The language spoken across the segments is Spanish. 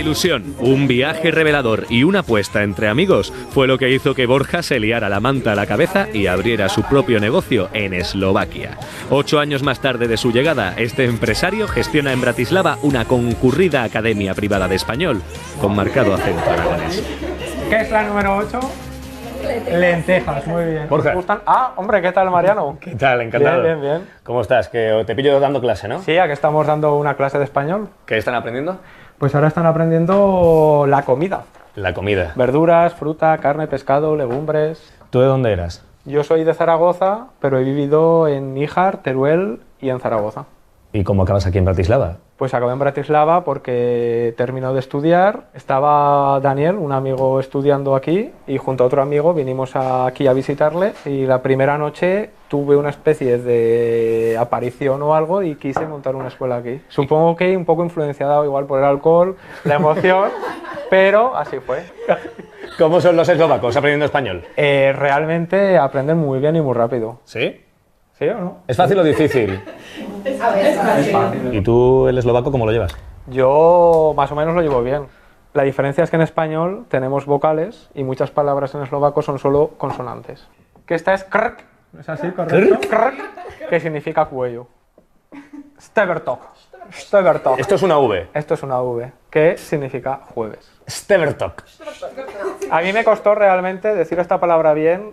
ilusión, un viaje revelador y una apuesta entre amigos fue lo que hizo que Borja se liara la manta a la cabeza y abriera su propio negocio en Eslovaquia. 8 años más tarde de su llegada, este empresario gestiona en Bratislava una concurrida academia privada de español, con marcado acento aragonés. ¿Qué es la número 8? Lentejas, muy bien. Borja. ¿Te gustan? Ah, hombre, ¿qué tal, Mariano? ¿Qué tal? Encantado. Bien, bien, bien. ¿Cómo estás? Que te pillo dando clase, ¿no? Sí, aquí estamos dando una clase de español. ¿Qué están aprendiendo? Pues ahora están aprendiendo la comida. La comida. Verduras, fruta, carne, pescado, legumbres. ¿Tú de dónde eras? Yo soy de Zaragoza, pero he vivido en Níjar, Teruel y en Zaragoza. ¿Y cómo acabas aquí en Bratislava? Pues acabé en Bratislava porque terminó de estudiar. Estaba Daniel, un amigo, estudiando aquí y junto a otro amigo vinimos aquí a visitarle y la primera noche tuve una especie de aparición o algo y quise montar una escuela aquí. Supongo que un poco influenciado igual por el alcohol, la emoción, pero así fue. ¿Cómo son los eslovacos aprendiendo español? Realmente aprenden muy bien y muy rápido. ¿Sí? ¿Sí o no? ¿Es fácil o difícil? Es fácil. ¿Y tú el eslovaco cómo lo llevas? Yo más o menos lo llevo bien. La diferencia es que en español tenemos vocales y muchas palabras en eslovaco son solo consonantes. Que esta es krk, ¿es así correcto? Krk, que significa cuello. Stevertok. Stevertok. Esto es una V. Esto es una V, que significa jueves. Stevertok. A mí me costó realmente decir esta palabra bien,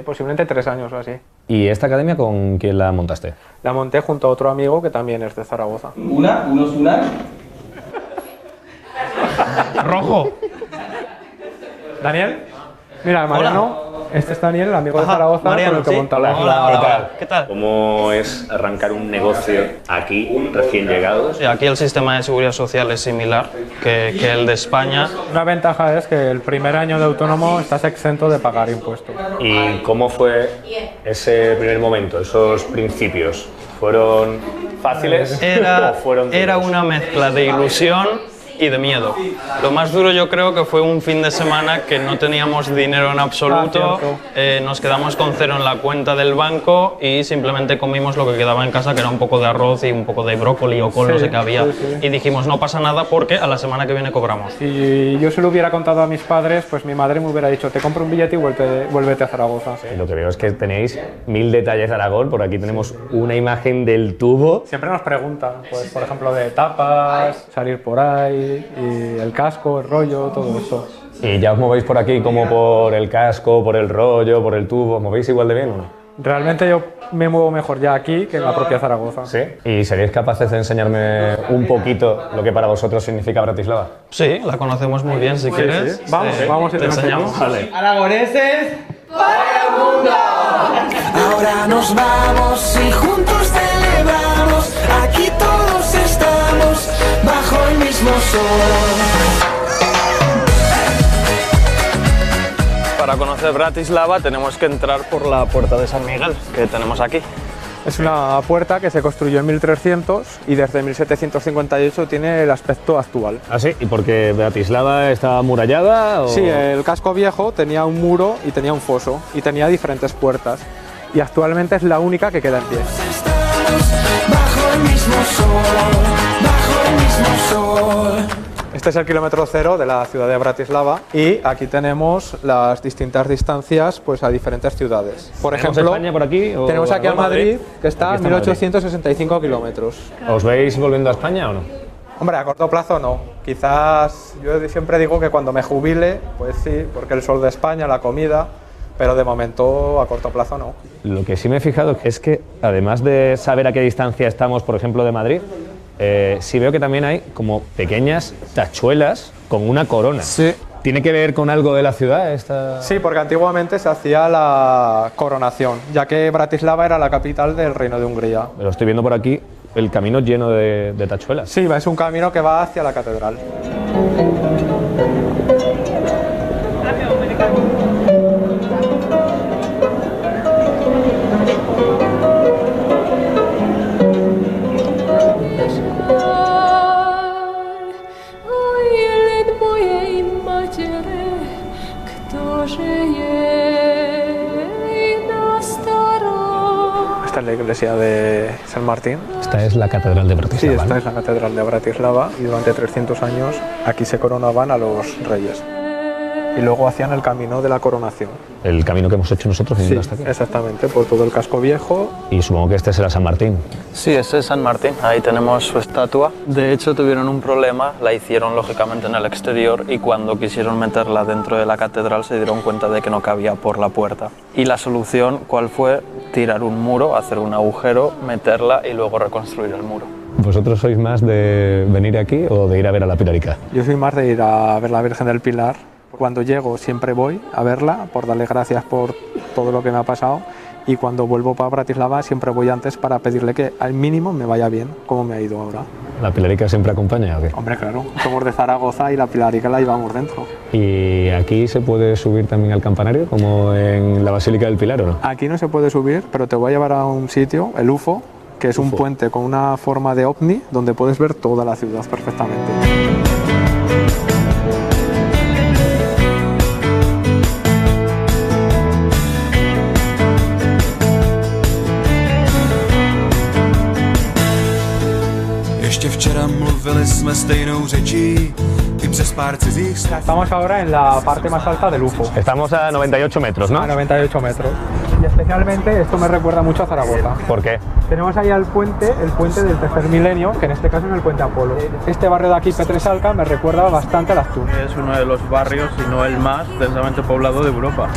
posiblemente 3 años o así. ¿Y esta academia con quién la montaste? La monté junto a otro amigo que también es de Zaragoza. Unos una. ¡Rojo! ¿Daniel? Mira, Mariano, este es Daniel, el amigo de Zaragoza, Mariano, con el que sí. monta la... Hola, ¿qué tal? ¿Cómo es arrancar un negocio aquí, recién llegados? Sí, aquí el sistema de seguridad social es similar que el de España. Una ventaja es que el primer año de autónomo estás exento de pagar impuestos. ¿Y cómo fue ese primer momento, esos principios? ¿Fueron fáciles o fueron duros? Era una mezcla de ilusión y de miedo. Lo más duro yo creo que fue un fin de semana que no teníamos dinero en absoluto, nos quedamos con 0 en la cuenta del banco y simplemente comimos lo que quedaba en casa, que era un poco de arroz y un poco de brócoli o col, no sé qué había. Y dijimos, no pasa nada porque a la semana que viene cobramos. Si yo se lo hubiera contado a mis padres, pues mi madre me hubiera dicho, te compro un billete y vuélvete a Zaragoza. Y lo que veo es que tenéis 1000 detalles de Aragón. Por aquí tenemos una imagen del tubo. Siempre nos preguntan, pues por ejemplo, de tapas, salir por ahí, y el casco, el rollo, todo eso. ¿Y ya os movéis por aquí como por el casco, por el rollo, por el tubo? ¿Os movéis igual de bien o no? Realmente yo me muevo mejor ya aquí que en la propia Zaragoza. ¿Sí? ¿Y seríais capaces de enseñarme un poquito lo que para vosotros significa Bratislava? Sí, la conocemos muy bien si quieres. Sí. Vamos y te enseñamos. Vale. Aragoneses para el mundo. Ahora nos vamos y juntos celebramos. Aquí todos estamos bajo el mismo sol. Para conocer Bratislava tenemos que entrar por la puerta de San Miguel, que tenemos aquí. Es una puerta que se construyó en 1300 y desde 1758 tiene el aspecto actual. ¿Ah, sí? ¿Y porque Bratislava estaba amurallada? ¿O? Sí, el casco viejo tenía un muro y tenía un foso y tenía diferentes puertas. Y actualmente es la única que queda en pie. Estamos bajo el mismo sol, bajo el mismo sol. Este es el kilómetro cero de la ciudad de Bratislava y aquí tenemos las distintas distancias pues, a diferentes ciudades. Por ¿Tenemos ejemplo, España por aquí? ¿O tenemos aquí a Aragón? Madrid, que está a Aquí está 1865 kilómetros. ¿Os veis volviendo a España o no? Hombre, a corto plazo no. Quizás, yo siempre digo que cuando me jubile, pues sí, porque el sol de España, la comida, pero de momento a corto plazo no. Lo que sí me he fijado es que, además de saber a qué distancia estamos, por ejemplo, de Madrid, sí veo que también hay como pequeñas tachuelas con una corona. Sí. ¿Tiene que ver con algo de la ciudad esta...? Sí, porque antiguamente se hacía la coronación, ya que Bratislava era la capital del Reino de Hungría. Lo estoy viendo por aquí, el camino lleno de tachuelas. Sí, es un camino que va hacia la catedral. Esta es la iglesia de San Martín. Esta es la Catedral de Sí, Bratislava. esta ¿no? es la Catedral de Bratislava y durante 300 años aquí se coronaban a los reyes. Y luego hacían el camino de la coronación. El camino que hemos hecho nosotros Sí, viniendo hasta aquí. exactamente, por todo el casco viejo. Y supongo que este será San Martín. Sí, ese es San Martín, ahí tenemos su estatua. De hecho tuvieron un problema, la hicieron lógicamente en el exterior y cuando quisieron meterla dentro de la catedral se dieron cuenta de que no cabía por la puerta. Y la solución, ¿cuál fue? Tirar un muro, hacer un agujero, meterla y luego reconstruir el muro. ¿Vosotros sois más de venir aquí o de ir a ver a la Pilarica? Yo soy más de ir a ver la Virgen del Pilar. Cuando llego siempre voy a verla por darle gracias por todo lo que me ha pasado y cuando vuelvo para Bratislava siempre voy antes para pedirle que al mínimo me vaya bien, como me ha ido ahora. ¿La Pilarica siempre acompaña o qué? Hombre, claro, somos de Zaragoza y la Pilarica la llevamos dentro. ¿Y aquí se puede subir también al campanario como en la Basílica del Pilar o no? Aquí no se puede subir, pero te voy a llevar a un sitio, el UFO, que es un puente con una forma de ovni donde puedes ver toda la ciudad perfectamente. Ještě včera mluvili jsme stejnou řečí, i přes pár cizích slov. Estamos ahora en la parte más alta del UFO, Estamos a 98 metros, ¿no? a 98 metros. Y especialmente esto me recuerda mucho a Zaragoza. ¿Por qué? Tenemos ahí el puente del tercer milenio, que en este caso es el puente Apolo. Este barrio de aquí, Petresalca, me recuerda bastante al Astur. Es uno de los barrios, si no el más densamente poblado de Europa.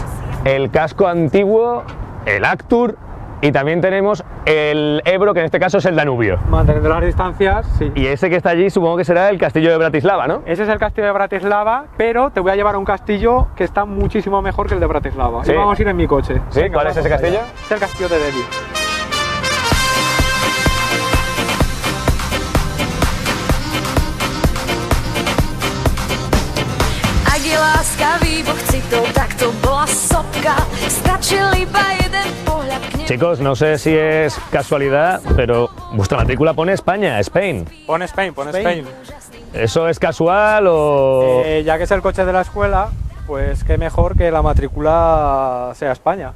El casco antiguo, el Actur y también tenemos el Ebro, que en este caso es el Danubio. Manteniendo las distancias, sí. Y ese que está allí supongo que será el castillo de Bratislava, ¿no? Ese es el castillo de Bratislava, pero te voy a llevar a un castillo que está muchísimo mejor que el de Bratislava. Sí. Y vamos a ir en mi coche. ¿Sí? Venga, ¿Cuál es ese vamos allá. castillo? Es el castillo de Devi. Ak je láskavý Boh citov, tak to bola sopka. Stačil iba jeden pohľad k nebu. Chicos, no sé si es casualidad, pero vuestra matrícula pone España, Spain. Pon Spain, pon Spain. ¿Eso es casual o...? Ya que es el coche de la escuela, pues qué mejor que la matrícula sea España.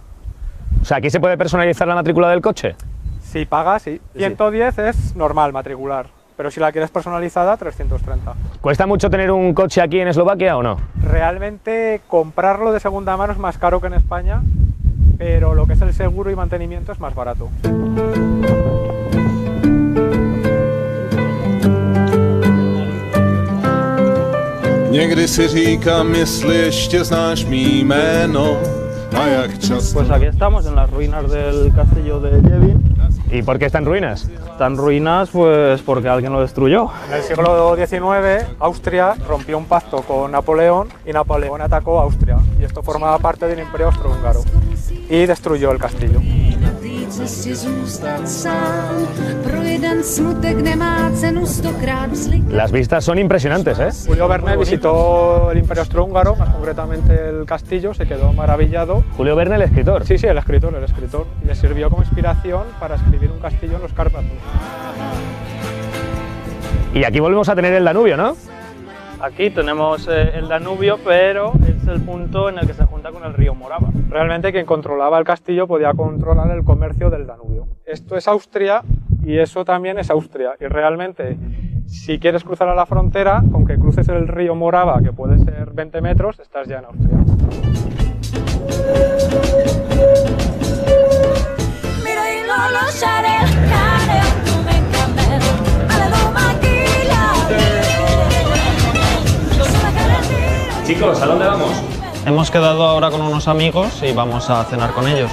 O sea, ¿aquí se puede personalizar la matrícula del coche? Si pagas, sí. 110 es normal matricular, pero si la quieres personalizada, 330. ¿Cuesta mucho tener un coche aquí en Eslovaquia o no? Realmente comprarlo de segunda mano es más caro que en España, pero lo que es el seguro y mantenimiento es más barato. Někdy si říkám, jestli ještě znáš mý jméno a jak často. Pues aquí estamos en las ruinas del castillo de Jevin. ¿Y por qué está en ruinas? Están ruinas pues porque alguien lo destruyó. En el siglo XIX, Austria rompió un pacto con Napoleón y Napoleón atacó a Austria. Y esto formaba parte del Imperio Austrohúngaro. Y destruyó el castillo. Las vistas son impresionantes, ¿eh? Julio Verne visitó el Imperio Austrohúngaro, más concretamente el castillo, se quedó maravillado. Julio Verne, el escritor. Sí, sí, el escritor. Y le sirvió como inspiración para escribir un castillo en los Cárpatos. Y aquí volvemos a tener el Danubio, ¿no? Aquí tenemos el Danubio, pero es el punto en el que se junta con el río Morava. Realmente quien controlaba el castillo podía controlar el comercio del Danubio. Esto es Austria y eso también es Austria. Y realmente, si quieres cruzar a la frontera, con que cruces el río Morava, que puede ser 20 metros, estás ya en Austria. Chicos, ¿a dónde vamos? Hemos quedado ahora con unos amigos y vamos a cenar con ellos.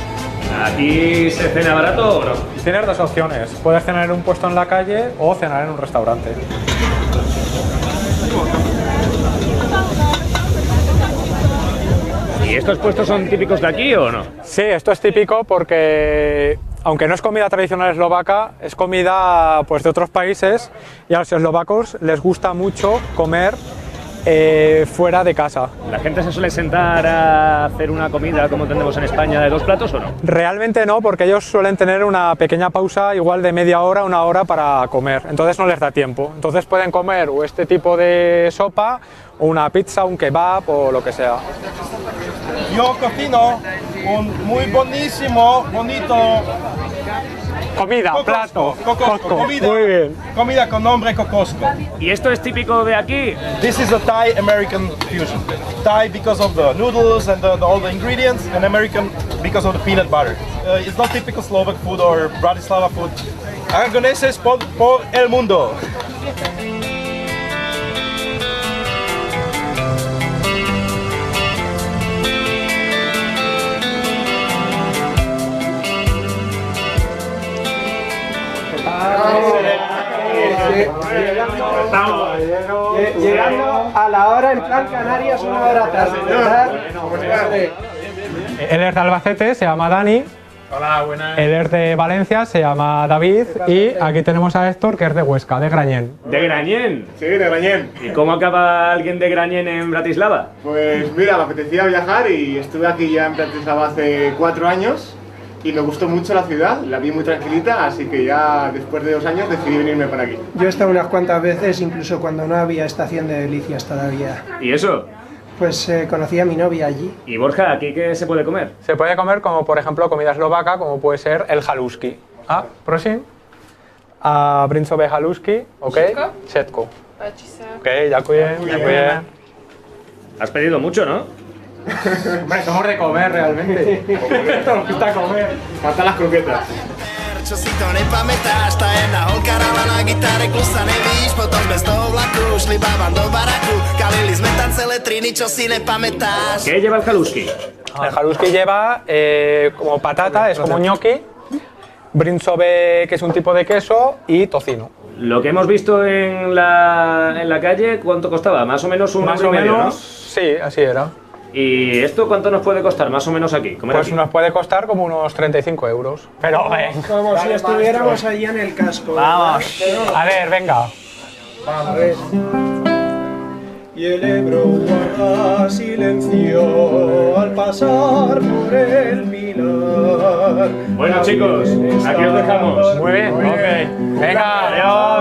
¿Aquí se cena barato o no? Tienes dos opciones. Puedes cenar en un puesto en la calle o cenar en un restaurante. ¿Y estos puestos son típicos de aquí o no? Sí, esto es típico porque, aunque no es comida tradicional eslovaca, es comida pues, de otros países y a los eslovacos les gusta mucho comer fuera de casa. ¿La gente se suele sentar a hacer una comida como tenemos en España de 2 platos o no? Realmente no, porque ellos suelen tener una pequeña pausa igual de media hora, 1 hora para comer, entonces no les da tiempo. Entonces pueden comer o este tipo de sopa, o una pizza, un kebab o lo que sea. Yo cocino un muy bonito Comida, Cocosco, plato. Cocosco, comida. Muy bien. Comida con nombre Cocosco. ¿Y esto es típico de aquí? This is a Thai-American fusion. Thai because of the noodles and all the ingredients, and American because of the peanut butter. It's not typical Slovak food or Bratislava food. Aragoneses por el mundo. Llegando a la hora en plan Canarias, una hora tarde, ¿verdad? Él es de Albacete, se llama Dani. Hola, buenas. Él es de Valencia, se llama David. Y aquí tenemos a Héctor, que es de Huesca, de Grañén. ¿De Grañén? Sí, de Grañén. ¿Y cómo acaba alguien de Grañén en Bratislava? Pues mira, me apetecía viajar y estuve aquí ya en Bratislava hace 4 años y me gustó mucho la ciudad, la vi muy tranquilita, así que ya después de 2 años decidí venirme para aquí. Yo he estado unas cuantas veces, incluso cuando no había estación de delicias todavía. ¿Y eso? Pues conocí a mi novia allí. ¿Y Borja, aquí qué se puede comer? Se puede comer como, por ejemplo, comida eslovaca, como puede ser el haluski. Ah, prosím. A brinzové haluski, ¿ok? Setko. Ok, dziękuję. Has pedido mucho, ¿no? Hombre, somos de comer realmente. Nos gusta comer. Faltan las croquetas. Čo si to nepamätáš, tá jedna holka hrala na gitare, klusa nevíš, potom sme z toho vlaku šli babám do baraku, kalili sme tam celé triny, čo si nepamätáš. ¿Qué lleva el haluski? El haluski lleva como patata, es como gnocchi, brinzové, que es un tipo de queso, y tocino. Lo que hemos visto en la calle, ¿cuánto costaba? Más o menos un euro y medio, ¿no? Sí, así era. ¿Y esto cuánto nos puede costar más o menos aquí? Comer Pues aquí? nos puede costar como unos 35 euros. Pero, Como si estuviéramos allí en el casco. vamos. A ver, venga. A ver. Y el Ebro guarda silencio al pasar por el pilar. Bueno chicos, aquí os dejamos. Muy bien, ok. Venga, adiós.